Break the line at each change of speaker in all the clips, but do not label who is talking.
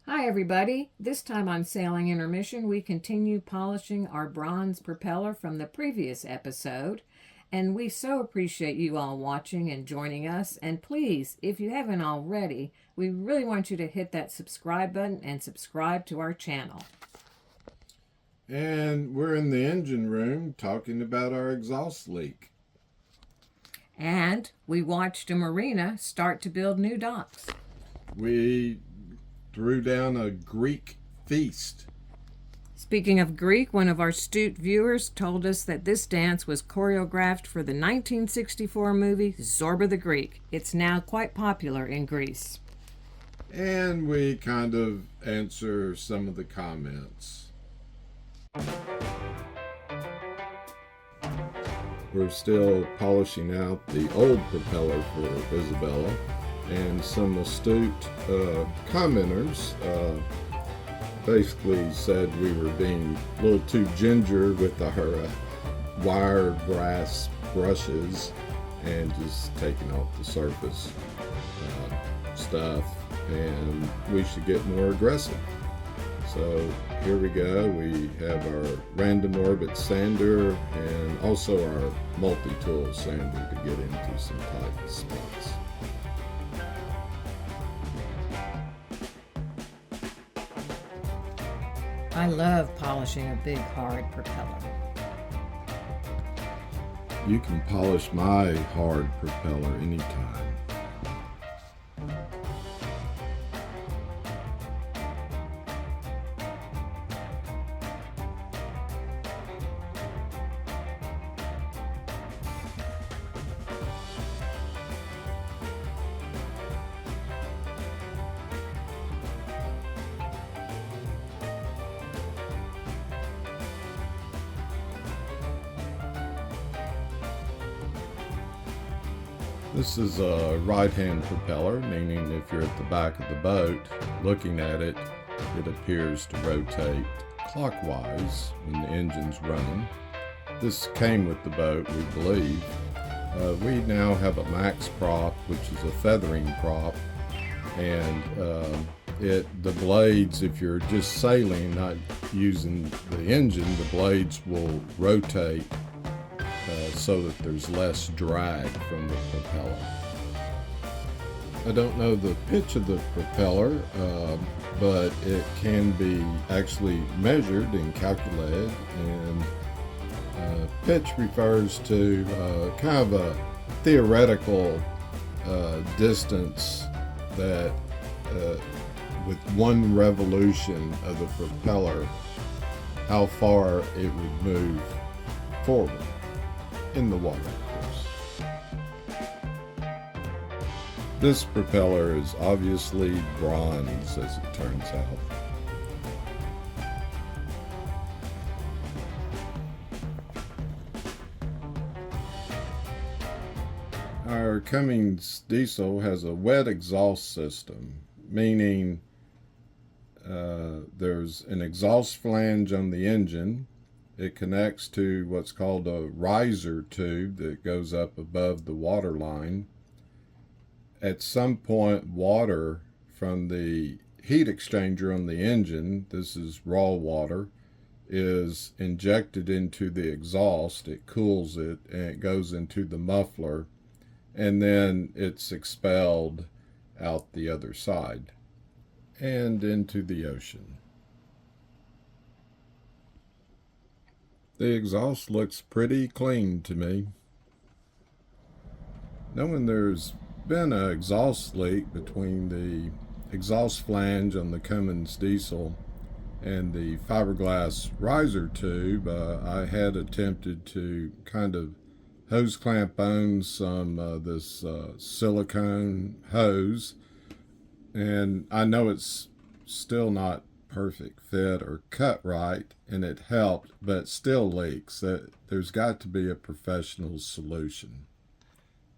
Hi everybody, this time on Sailing Intermission we continue polishing our bronze propeller from the previous episode, and we so appreciate you all watching and joining us. And please, if you haven't already, we really want you to hit that subscribe button and subscribe to our channel.
And we're in the engine room talking about our exhaust leak.
And we watched a Marina start to build new docks.
We threw down a Greek feast.
Speaking of Greek, one of our astute viewers told us that this dance was choreographed for the 1964 movie Zorba the Greek. It's now quite popular in Greece.
And we kind of answer some of the comments. We're still polishing out the old propeller for Isabella, and some astute commenters basically said we were being a little too ginger with our wire brass brushes and just taking off the surface stuff, and we should get more aggressive. So here we go. We have our random orbit sander and also our multi-tool sander to get into some tight spots.
I love polishing a big, hard propeller.
You can polish my hard propeller anytime. This is a right-hand propeller, meaning if you're at the back of the boat looking at it, it appears to rotate clockwise when the engine's running. This came with the boat, we believe. We now have a max prop, which is a feathering prop, and the blades, if you're just sailing, not using the engine, the blades will rotate so that there's less drag from the propeller. I don't know the pitch of the propeller, but it can be actually measured and calculated, and pitch refers to kind of a theoretical distance that with one revolution of the propeller, how far it would move forward. In the water, of course. This propeller is obviously bronze, as it turns out. Our Cummins diesel has a wet exhaust system, meaning there's an exhaust flange on the engine. It connects to what's called a riser tube that goes up above the water line. At some point, water from the heat exchanger on the engine, this is raw water, is injected into the exhaust. It cools it and it goes into the muffler, and then it's expelled out the other side and into the ocean. The exhaust looks pretty clean to me. Knowing there's been an exhaust leak between the exhaust flange on the Cummins diesel and the fiberglass riser tube, I had attempted to kind of hose clamp on some of this silicone hose, and I know it's still not perfect fit or cut right, and it helped, but it still leaks. There's got to be a professional solution.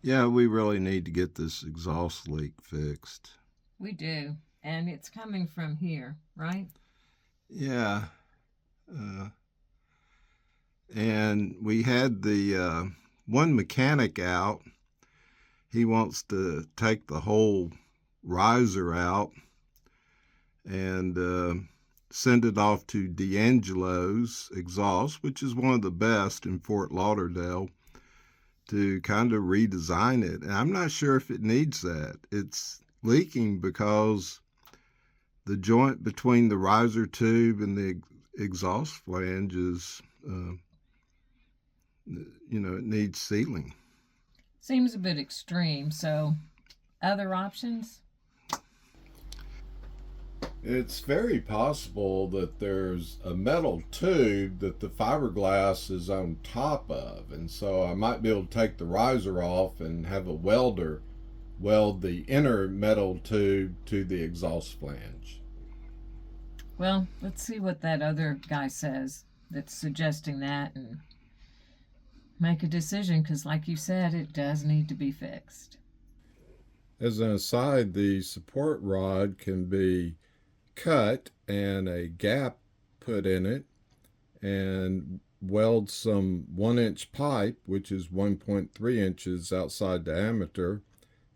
Yeah, we really need to get this exhaust leak fixed.
We do, and it's coming from here, right?
Yeah. And we had the one mechanic out. He wants to take the whole riser out and send it off to D'Angelo's Exhaust, which is one of the best in Fort Lauderdale, to kind of redesign it. And I'm not sure if it needs that. It's leaking because the joint between the riser tube and the exhaust flange is, it needs sealing.
Seems a bit extreme, so other options?
It's very possible that there's a metal tube that the fiberglass is on top of, and so I might be able to take the riser off and have a welder weld the inner metal tube to the exhaust flange.
Well, let's see what that other guy says that's suggesting that and make a decision, because like you said, it does need to be fixed.
As an aside, the support rod can be cut and a gap put in it, and weld some 1-inch pipe, which is 1.3 inches outside diameter,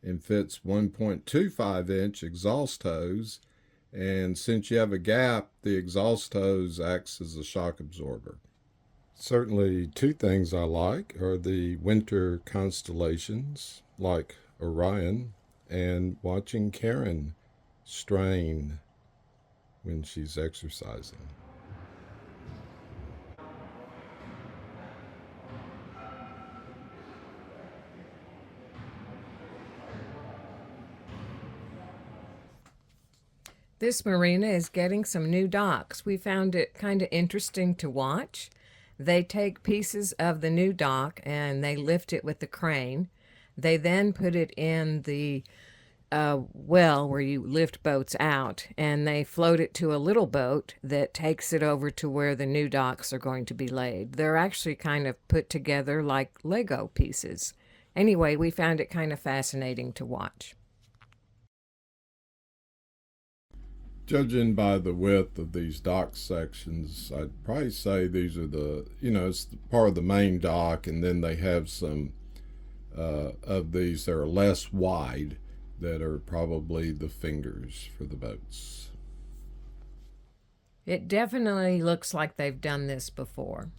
and fits 1.25-inch exhaust hose. And since you have a gap, the exhaust hose acts as a shock absorber. Certainly, two things I like are the winter constellations, like Orion, and watching Karen strain when she's exercising. This marina is getting some new docks. We found it kind of interesting to watch. They take pieces of the new dock and they lift it with the crane. They then put it in the well where you lift boats out, and they float it to a little boat that takes it over to where the new docks are going to be laid. They're actually kind of put together like Lego pieces. Anyway, we found it kind of fascinating to watch. Judging by the width of these dock sections, I'd probably say these are it's part of the main dock, and then they have some of these that are less wide that are probably the fingers for the boats. It definitely looks like they've done this before.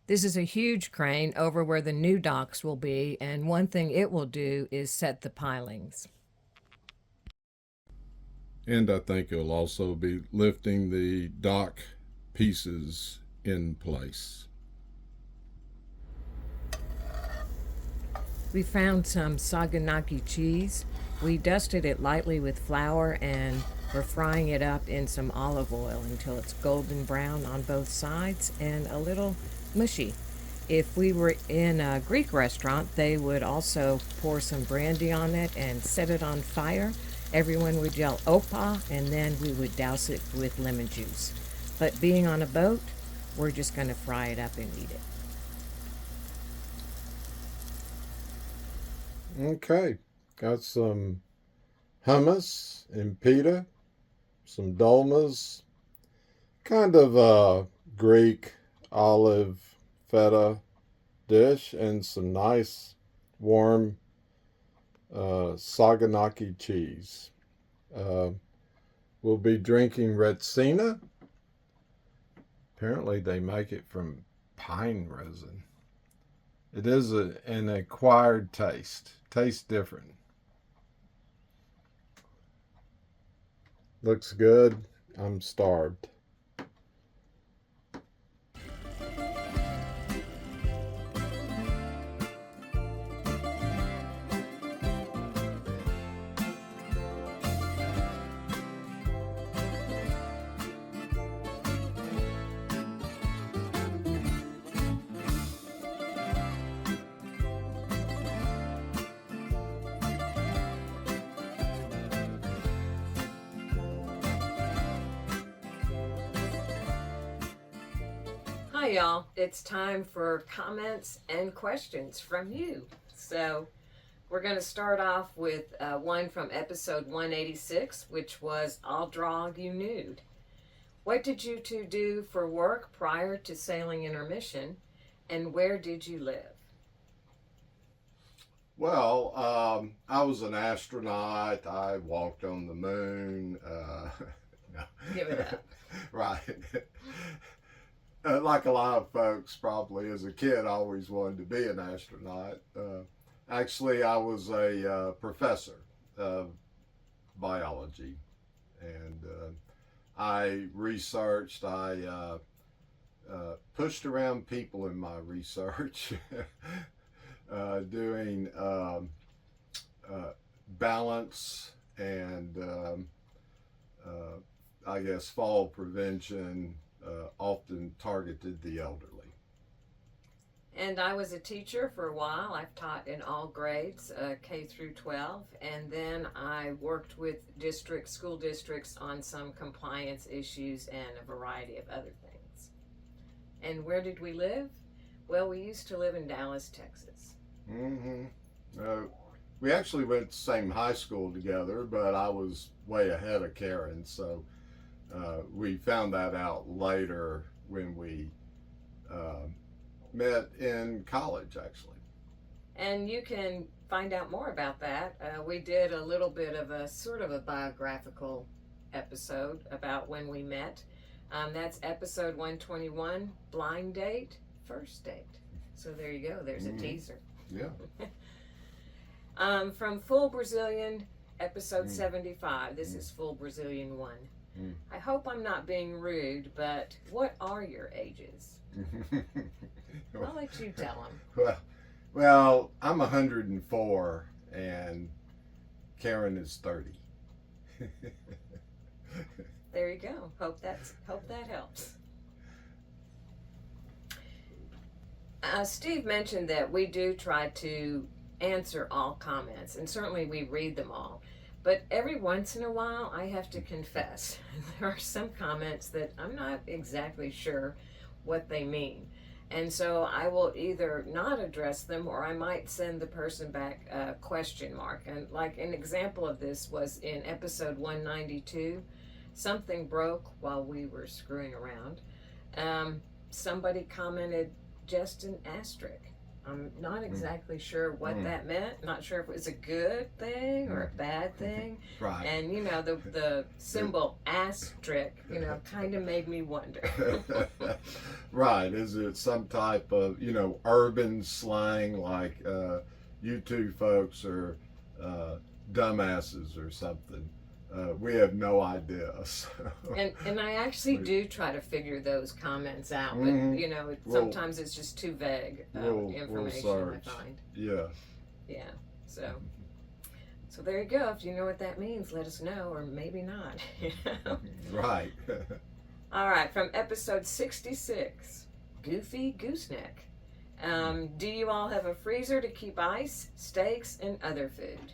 This is a huge crane over where the new docks will be, and one thing it will do is set the pilings. And I think it'll also be lifting the dock pieces in place. We found some Saganaki cheese. We dusted it lightly with flour and we're frying it up in some olive oil until it's golden brown on both sides and a little mushy. If we were in a Greek restaurant, they would also pour some brandy on it and set it on fire. Everyone would yell "Opa," and then we would douse it with lemon juice. But being on a boat, we're just going to fry it up and eat it. Okay, got some hummus and pita, some dolmas, kind of a Greek olive feta dish, and some nice warm Saganaki cheese. We'll be drinking Retsina. Apparently they make it from pine resin. It is an acquired taste. Tastes different. Looks good. I'm starved. Hi y'all, it's time for comments and questions from you. So we're going to start off with one from episode 186, which was "I'll Draw You Nude." What did you two do for work prior to sailing Intermission, and where did you live? Well, I was an astronaut. I walked on the moon. No.
Give it up.
Right. Like a lot of folks, probably as a kid, I always wanted to be an astronaut. Actually, I was a professor of biology, and I researched. I pushed around people in my research, doing balance and I guess fall prevention, often targeted the elderly.
And I was a teacher for a while. I've taught in all grades, K through 12, and then I worked with school districts on some compliance issues and a variety of other things. And where did we live? Well, we used to live in Dallas, Texas.
Mm-hmm. We actually went to the same high school together, but I was way ahead of Karen, so we found that out later when we met in college, actually.
And you can find out more about that. We did a little bit of a sort of a biographical episode about when we met. That's episode 121, Blind Date, First Date. So there you go. There's a teaser.
Yeah.
From Full Brazilian, episode 75. This is Full Brazilian 1. I hope I'm not being rude, but what are your ages? I'll let you tell them.
Well, I'm 104 and Karen is 30.
There you go. Hope that helps. Steve mentioned that we do try to answer all comments, and certainly we read them all. But every once in a while, I have to confess, there are some comments that I'm not exactly sure what they mean. And so I will either not address them, or I might send the person back a question mark. And like an example of this was in episode 192, something broke while we were screwing around. Somebody commented just an asterisk. I'm not exactly sure what that meant. Not sure if it was a good thing or a bad thing.
Right.
And you know, the symbol asterisk, you know, kind of made me wonder.
Right. Is it some type of, you know, urban slang like you two folks are dumbasses or something? We have no idea. So.
And I actually do try to figure those comments out, but you know, sometimes it's just too vague information, I find.
Yeah.
Yeah. So there you go. If you know what that means, let us know, or maybe not. You know?
Right.
All right. From episode 66, Goofy Gooseneck. Do you all have a freezer to keep ice, steaks, and other food?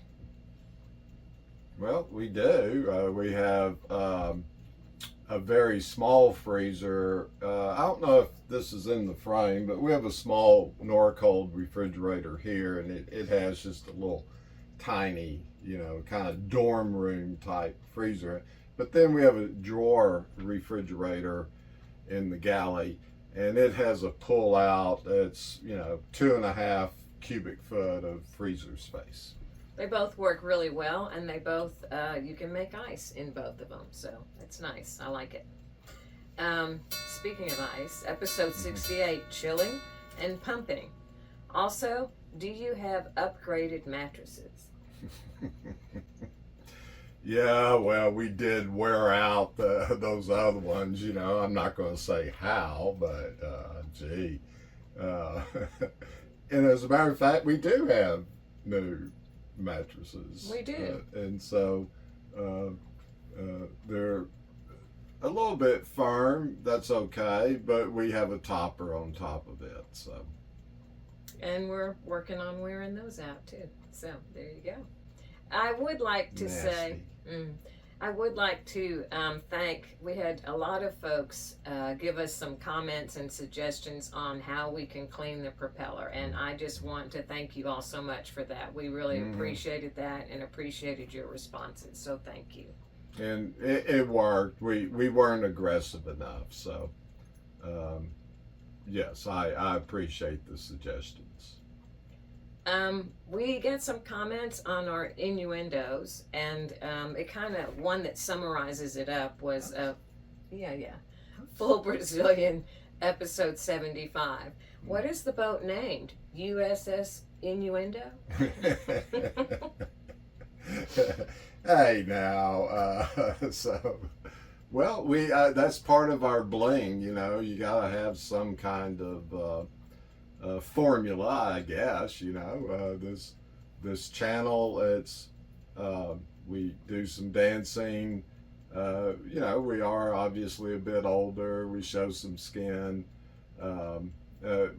Well, we do. We have a very small freezer. I don't know if this is in the frame, but we have a small Norcold refrigerator here, and it has just a little tiny, you know, kind of dorm room type freezer. But then we have a drawer refrigerator in the galley, and it has a pull out that's, you know, 2.5 cubic foot of freezer space.
They both work really well, and they both, you can make ice in both of them, so it's nice. I like it. Speaking of ice, episode 68, chilling and pumping. Also, do you have upgraded mattresses?
Yeah, well, we did wear out those other ones, you know. I'm not going to say how, but gee. And as a matter of fact, we do have new mattresses.
We do.
And so they're a little bit firm. That's okay, but we have a topper on top of it. So.
And we're working on wearing those out too. So there you go. I would like to say, I would like to thank, we had a lot of folks give us some comments and suggestions on how we can clean the propeller, and I just want to thank you all so much for that. We really appreciated that and appreciated your responses, so thank you.
And it worked. We weren't aggressive enough, so yes, I appreciate the suggestions.
We get some comments on our innuendos, and it kind of, one that summarizes it up was full Brazilian episode 75. What is the boat named? USS Innuendo?
Hey now, well, we that's part of our bling, you know. You gotta have some kind of formula, I guess. You know, this channel, it's we do some dancing. You know, we are obviously a bit older. We show some skin.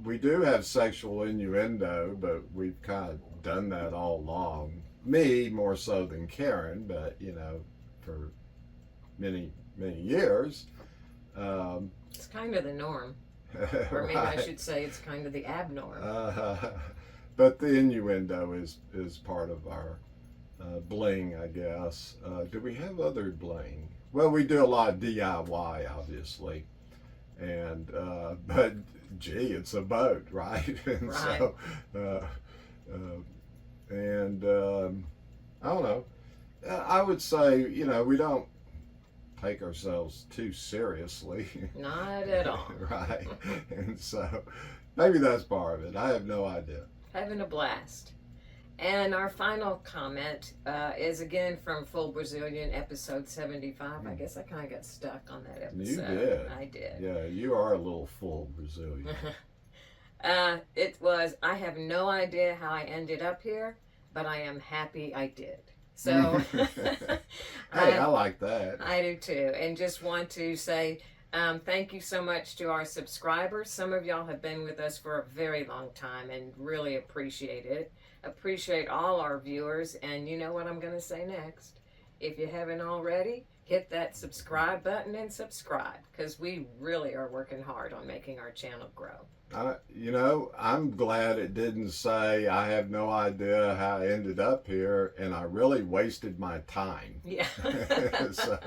We do have sexual innuendo, but we've kind of done that all along. Me more so than Karen, but you know, for many years.
It's kind of the norm. Or maybe
Right.
I should say it's kind of the abnorm.
But the innuendo is part of our bling, I guess. Do we have other bling? Well, we do a lot of DIY, obviously, and but gee, it's a boat, right? And
Right.
so, I don't know. I would say, you know, we don't take ourselves too seriously.
Not at all.
Right. And so maybe that's part of it. I have no idea.
Having a blast. And our final comment is again from Full Brazilian episode 75. I guess I kind of got stuck on that episode.
You did.
I did.
Yeah, you are a little full Brazilian.
It was, I have no idea how I ended up here, but I am happy I did. So
Hey, I like that.
I do too. And just want to say thank you so much to our subscribers. Some of y'all have been with us for a very long time and really appreciate it. Appreciate all our viewers. And you know what I'm going to say next? If you haven't already, hit that subscribe button and subscribe, because we really are working hard on making our channel grow.
You know, I'm glad it didn't say I have no idea how I ended up here and I really wasted my time.
Yeah.
So,